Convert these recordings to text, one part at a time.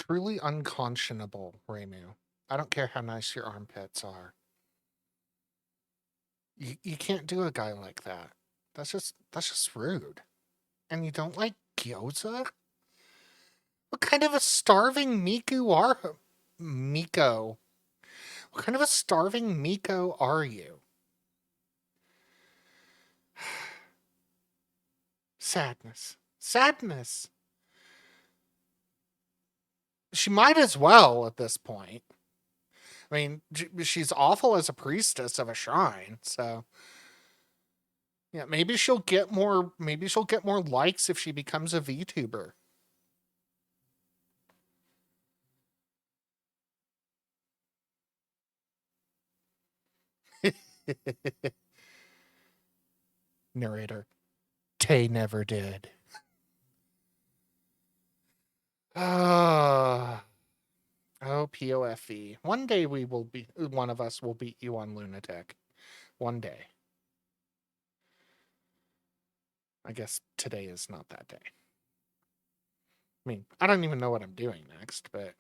Truly unconscionable, Reimu. I don't care how nice your armpits are. You can't do a guy like that. That's just rude. And you don't like gyoza? What kind of a starving Miku are Miko? What kind of a starving Miko are you? Sadness. Sadness. She might as well at this point. I mean, she's awful as a priestess of a shrine, so yeah, maybe she'll get more likes if she becomes a VTuber. Narrator. Tay never did. Ah. Oh, POFE. One day one of us will beat you on Lunatic. One day. I guess today is not that day. I mean, I don't even know what I'm doing next, but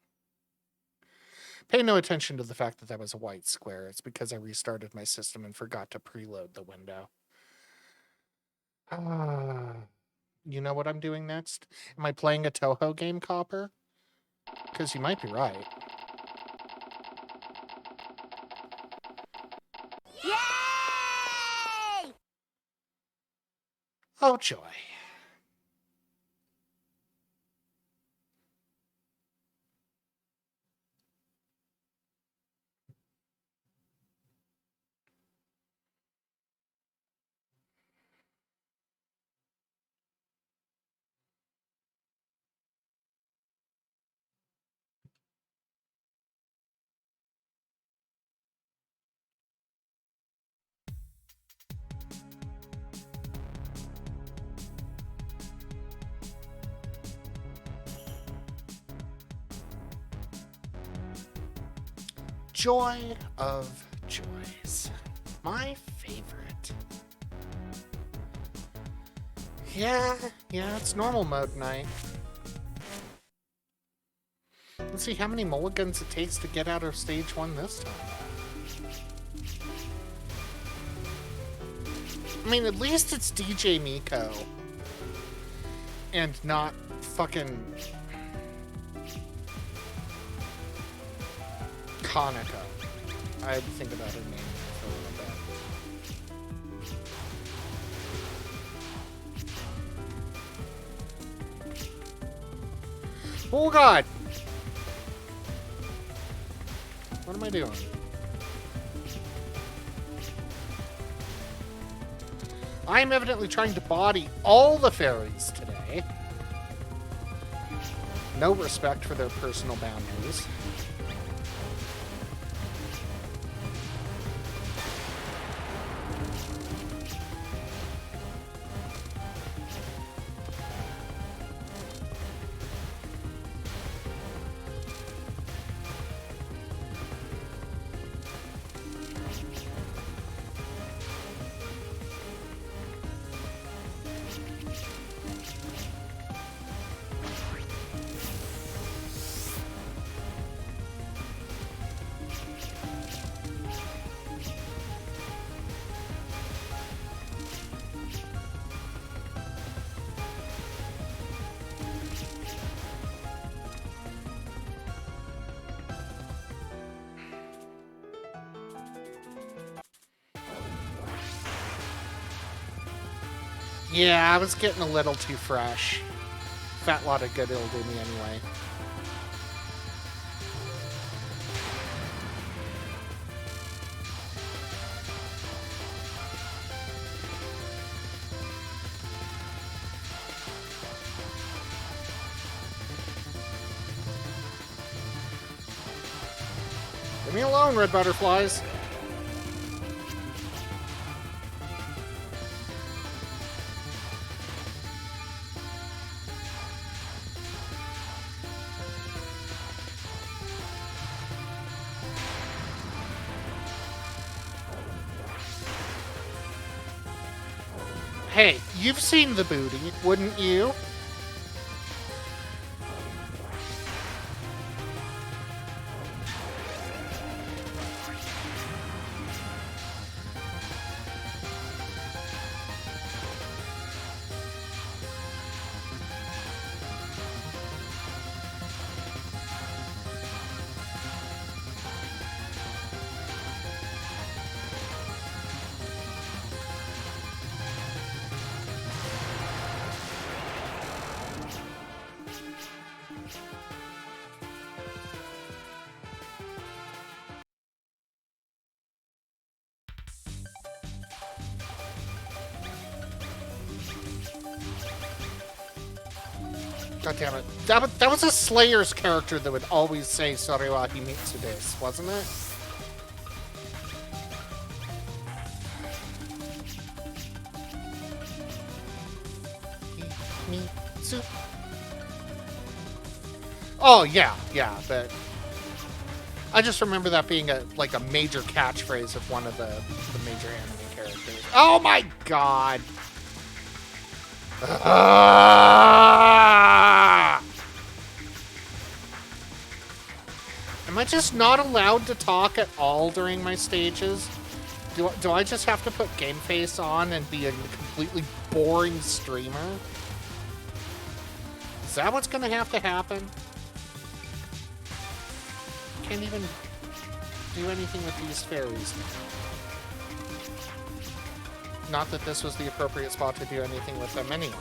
pay no attention to the fact that was a white square. It's because I restarted my system and forgot to preload the window. You know what I'm doing next? Am I playing a Touhou game, Copper? Because you might be right. Yay! Oh, joy. Joy of joys. My favorite. Yeah, it's normal mode night. Let's see how many mulligans it takes to get out of stage 1 this time. I mean, at least it's DJ Miko. And not fucking Kaneko. I had to think about her name for a little bit. Oh god! What am I doing? I am evidently trying to body all the fairies today. No respect for their personal boundaries. Yeah, I was getting a little too fresh. Fat lot of good it'll do me anyway. Leave me alone, red butterflies. Hey, you've seen the booty, wouldn't you? God damn it. That was a Slayer's character that would always say Sorewa Himitsu desu, wasn't it? Himitsu. Oh, yeah, but I just remember that being a major catchphrase of one of the major anime characters. Oh my god! Am I just not allowed to talk at all during my stages? Do I just have to put game face on and be a completely boring streamer? Is that what's gonna have to happen? Can't even do anything with these fairies now. Not that this was the appropriate spot to do anything with them anyway.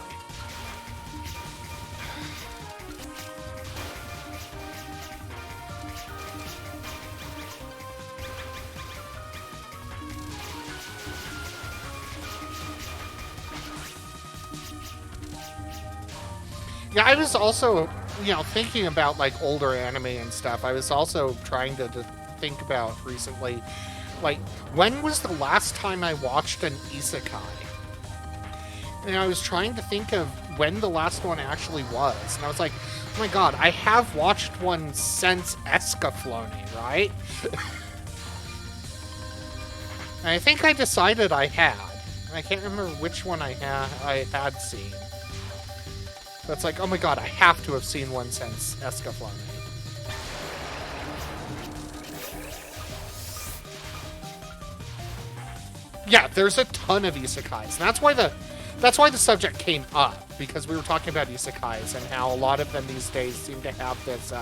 Yeah, I was also, thinking about older anime and stuff. I was also trying to think about recently, when was the last time I watched an isekai? And I was trying to think of when the last one actually was. And I was like, oh my god, I have watched one since Escaflowne, right? And I think I decided I had. I can't remember which one I had seen. But it's like, oh my god, I have to have seen one since Escaflowne. Yeah, there's a ton of isekais. And that's why the subject came up, because we were talking about isekais and how a lot of them these days seem to have this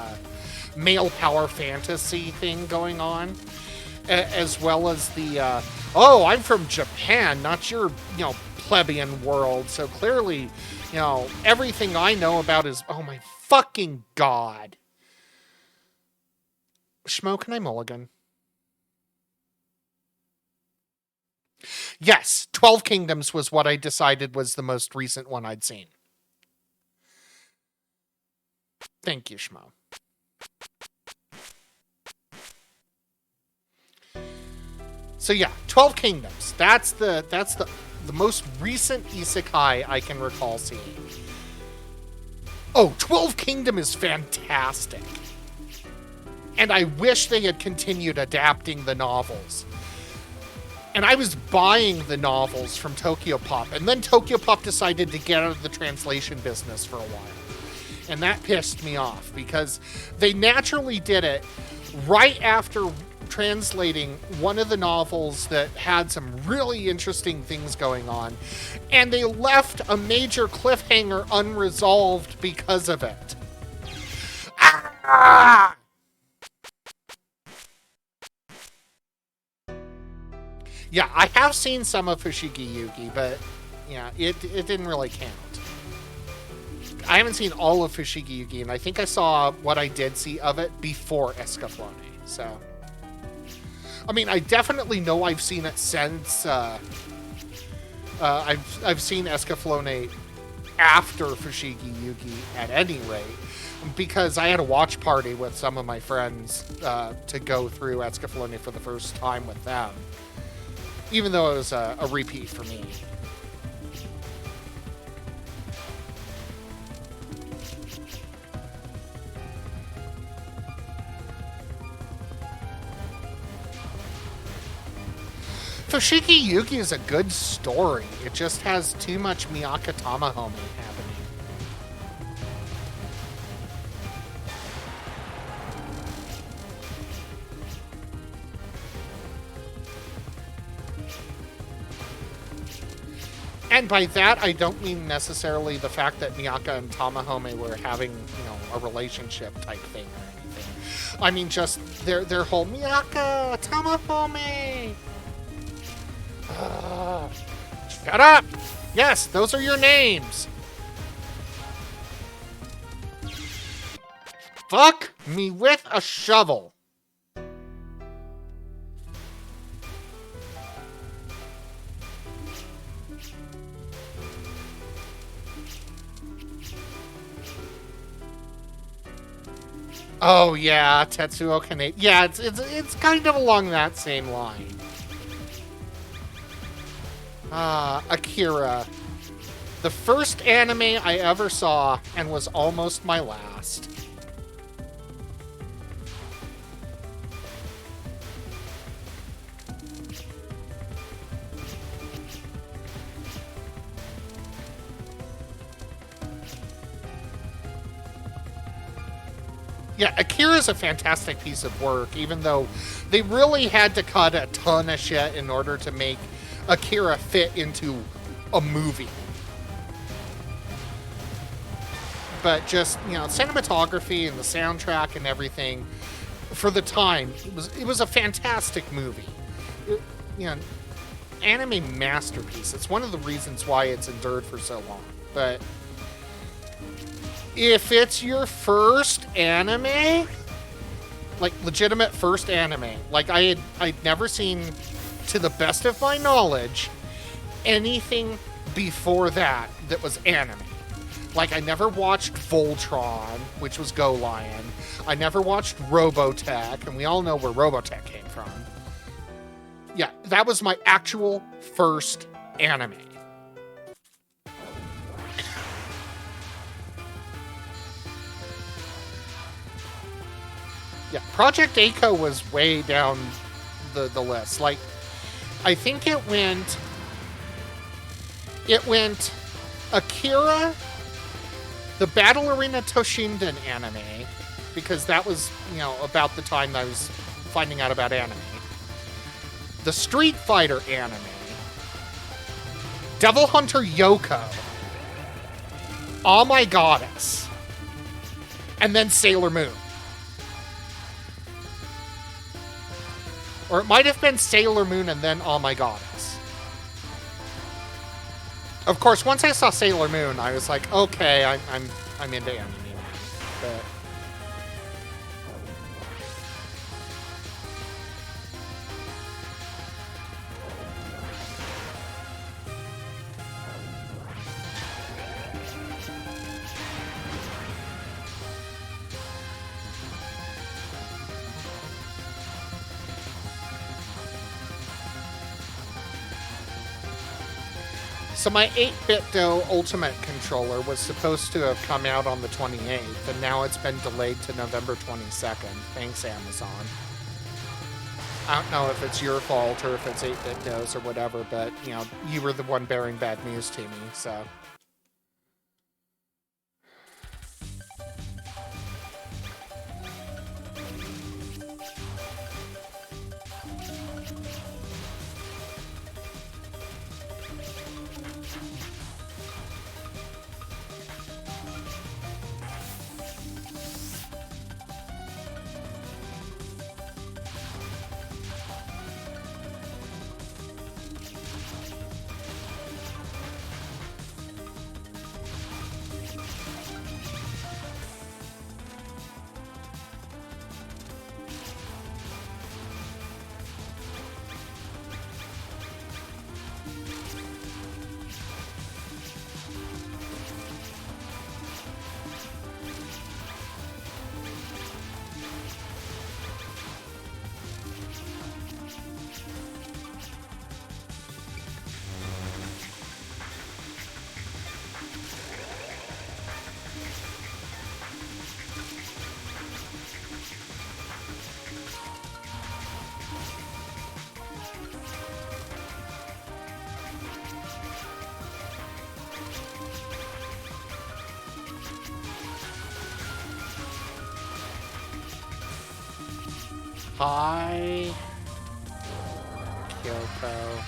male power fantasy thing going on, as well as the oh, I'm from Japan, not your plebeian world. So clearly, everything I know about is, oh my fucking god. Schmo, can I mulligan? Yes, 12 Kingdoms was what I decided was the most recent one I'd seen. Thank you, Schmo. So yeah, 12 Kingdoms. That's the most recent isekai I can recall seeing. Oh, 12 Kingdom is fantastic. And I wish they had continued adapting the novels. And I was buying the novels from Tokyopop, and then Tokyopop decided to get out of the translation business for a while. And that pissed me off, because they naturally did it right after translating one of the novels that had some really interesting things going on, and they left a major cliffhanger unresolved because of it. Ah! Yeah, I have seen some of Fushigi Yugi, but yeah, it didn't really count. I haven't seen all of Fushigi Yugi, and I think I saw what I did see of it before Escaflowne, so... I mean, I definitely know I've seen it since, I've seen Escaflowne after Fushigi Yugi at any rate, because I had a watch party with some of my friends to go through Escaflowne for the first time with them, even though it was a repeat for me. Fushigi Yugi is a good story. It just has too much Miyaka Tamahome happening. And by that, I don't mean necessarily the fact that Miyaka and Tamahome were having, a relationship type thing or anything. I mean just their whole Miyaka Tamahome. Shut up! Yes, those are your names! Fuck me with a shovel! Oh yeah, Tetsuo Kanade. Yeah, it's kind of along that same line. Akira. The first anime I ever saw and was almost my last. Yeah, Akira is a fantastic piece of work, even though they really had to cut a ton of shit in order to make Akira fit into a movie. But just, cinematography and the soundtrack and everything, for the time, it was a fantastic movie. It, you know, anime masterpiece. It's one of the reasons why it's endured for so long. But if it's your first anime, like legitimate first anime, like I'd never seen, to the best of my knowledge, anything before that was anime. Like, I never watched Voltron, which was Go Lion. I never watched Robotech, and we all know where Robotech came from. Yeah, that was my actual first anime. Yeah, Project A-ko was way down the list. Like, I think it went Akira, the Battle Arena Toshinden anime, because that was, about the time that I was finding out about anime. The Street Fighter anime. Devil Hunter Yoko. Oh My Goddess. And then Sailor Moon. Or it might have been Sailor Moon and then Oh My Goddess. Of course, once I saw Sailor Moon, I was like, okay, I'm into anime now. But so my 8-bit Do Ultimate controller was supposed to have come out on the 28th, and now it's been delayed to November 22nd. Thanks, Amazon. I don't know if it's your fault or if it's 8-bit Do's or whatever, but, you were the one bearing bad news to me, so. Hi, Kyoko.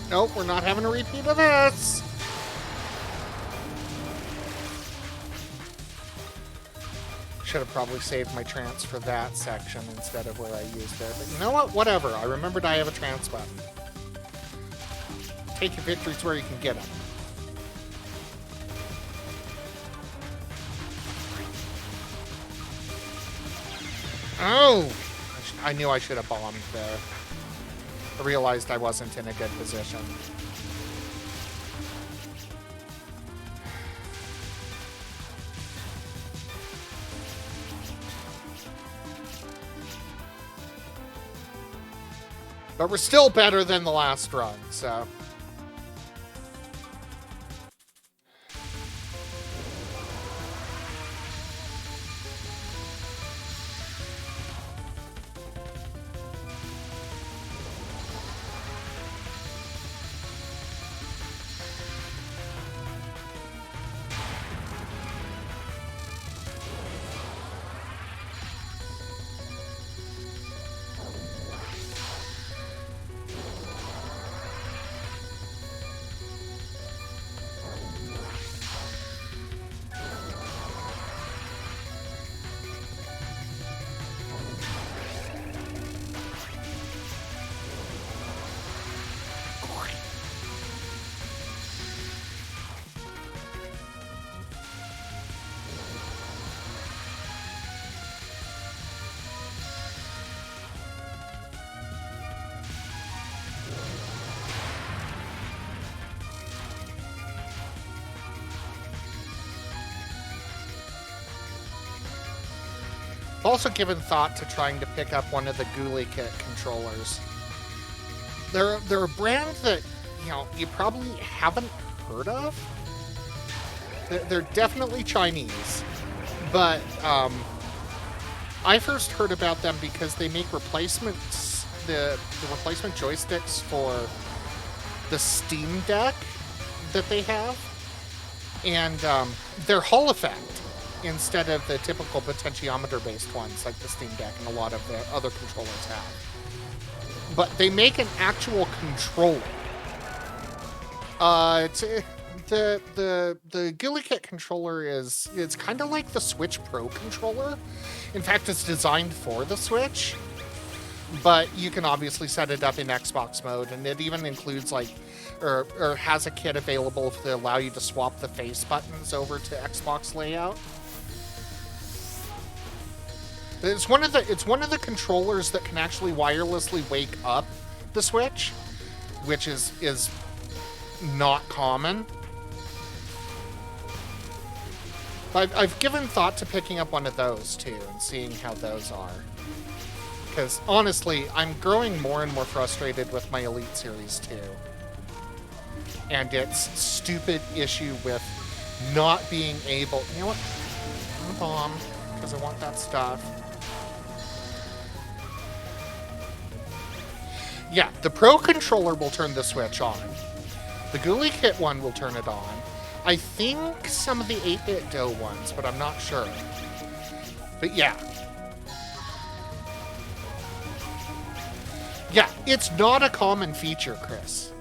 Nope, we're not having a repeat of this. Should have probably saved my trance for that section instead of where I used it. But you know what? Whatever. I remembered I have a trance button. Take your victories where you can get them. Oh! I knew I should have bombed there. I realized I wasn't in a good position. But we're still better than the last run, so... also given thought to trying to pick up one of the Ghoulie Kit controllers. They're a brand that, you know, you probably haven't heard of. They're definitely Chinese, but I first heard about them because they make replacements, the replacement joysticks for the Steam Deck that they have, and they're Hall effect instead of the typical potentiometer-based ones like the Steam Deck and a lot of the other controllers have. But they make an actual controller. It's the Ghoulie Kit controller it's kind of like the Switch Pro controller. In fact, it's designed for the Switch, but you can obviously set it up in Xbox mode, and it even includes like or has a kit available to allow you to swap the face buttons over to Xbox layout. It's one of the controllers that can actually wirelessly wake up the Switch, which is not common. I've given thought to picking up one of those too and seeing how those are. Because honestly, I'm growing more and more frustrated with my Elite Series 2. And its stupid issue with not being able... You know what? I'm gonna bomb, because I want that stuff. Yeah, the Pro controller will turn the Switch on. The Ghoulie Kit one will turn it on. I think some of the 8-bit Dough ones, but I'm not sure. But yeah. Yeah, it's not a common feature, Chris.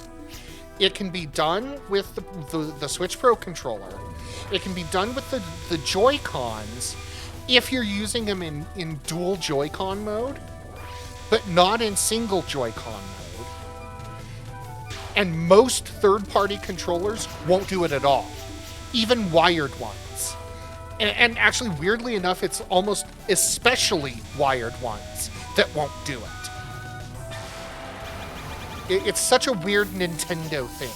It can be done with the Switch Pro controller. It can be done with the Joy-Cons if you're using them in dual Joy-Con mode, but not in single Joy-Con mode. And most third-party controllers won't do it at all, even wired ones. And actually, weirdly enough, it's almost especially wired ones that won't do it. It's such a weird Nintendo thing.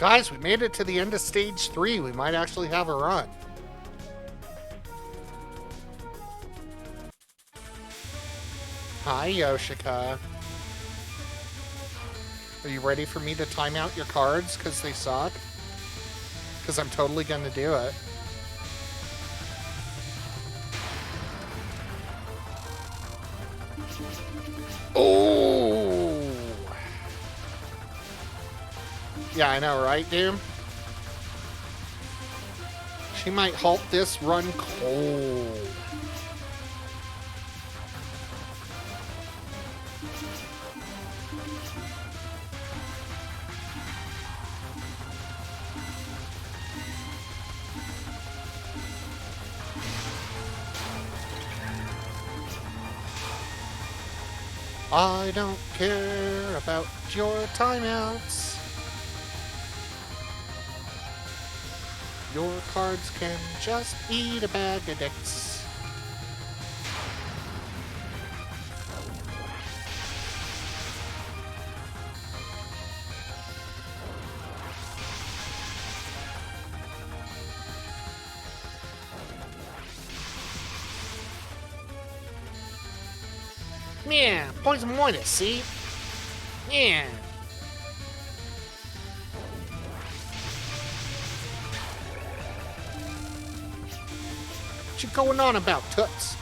Guys, we made it to the end of stage 3. We might actually have a run. Hi, Yoshika. Are you ready for me to time out your cards because they suck? Because I'm totally going to do it. Oh! Yeah, I know, right, Doom? She might halt this run cold. I don't care about your timeouts. Your cards can just eat a bag of dicks. Yeah, poison moitus, see? Yeah. What you going on about, Toots?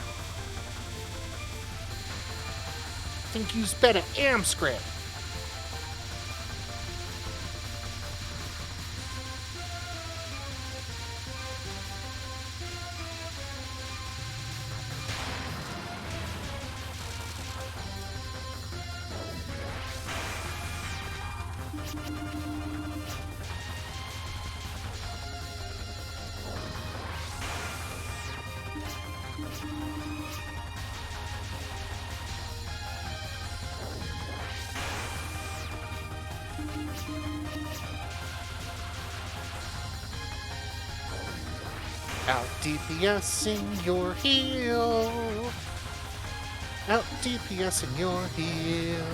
Think you's better Amscript. Out DPSing your heel. Out DPSing your heel.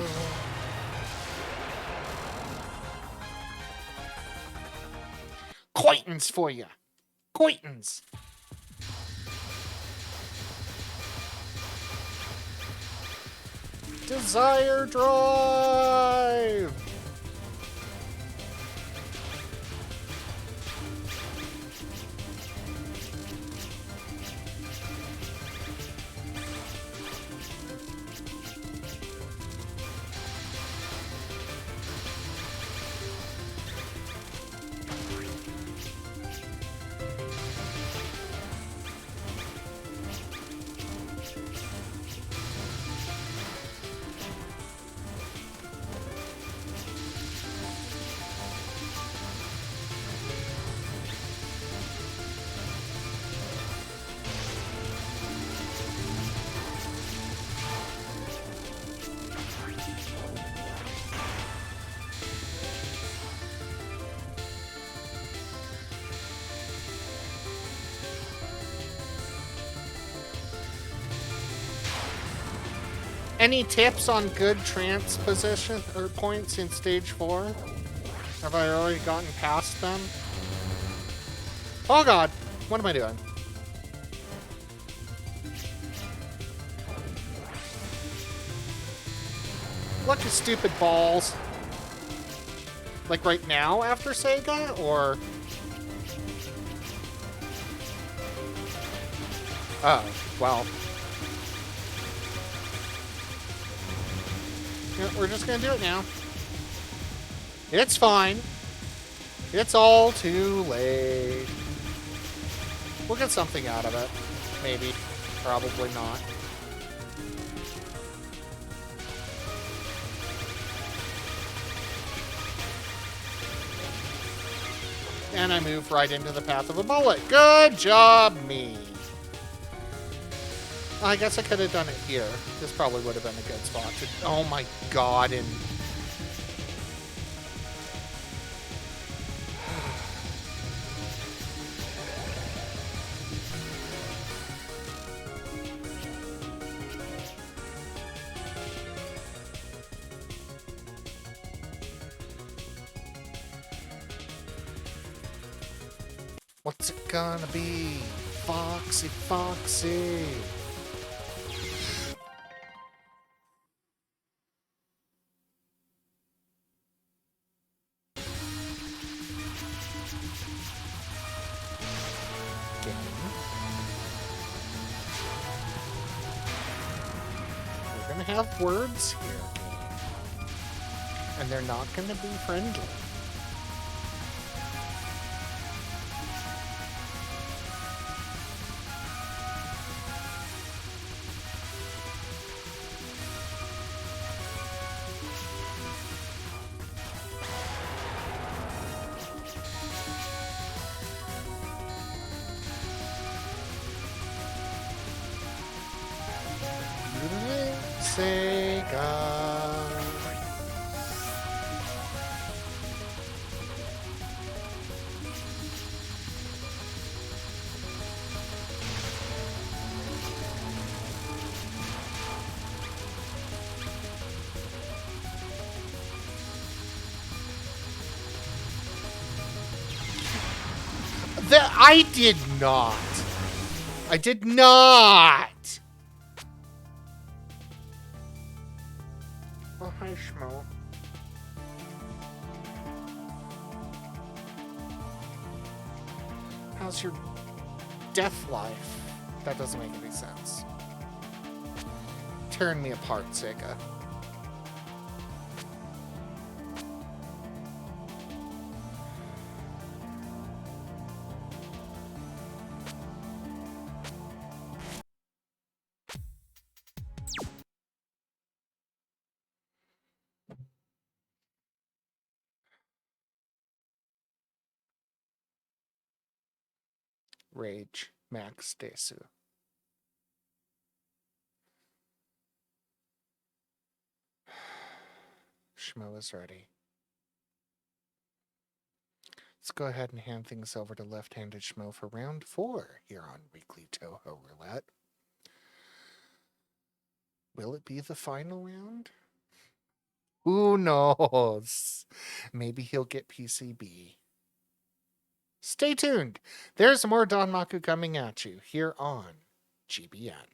Coitons for you. Coitons. Desire Drive. Any tips on good transposition or points in stage 4? Have I already gotten past them? Oh god, what am I doing? Look at stupid balls. Like right now after Sega, or? Oh, well. Yeah, we're just gonna do it now. It's fine. It's all too late. We'll get something out of it. Maybe. Probably not. And I move right into the path of a bullet. Good job, me. I guess I could have done it here. This probably would have been a good spot to... Oh my god, and... What's it gonna be? Foxy, Foxy. Game. We're gonna have words here, game. And they're not gonna be friendly. Sega. I did not. I did not. Oh, hi, Schmo. How's your death life? That doesn't make any sense. Tearing me apart, Sega. Rage, Max Desu. Schmo is ready. Let's go ahead and hand things over to left-handed Schmo for round 4 here on Weekly Touhou Roulette. Will it be the final round? Who knows? Maybe he'll get PCB. Stay tuned. There's more Danmaku coming at you here on GBN.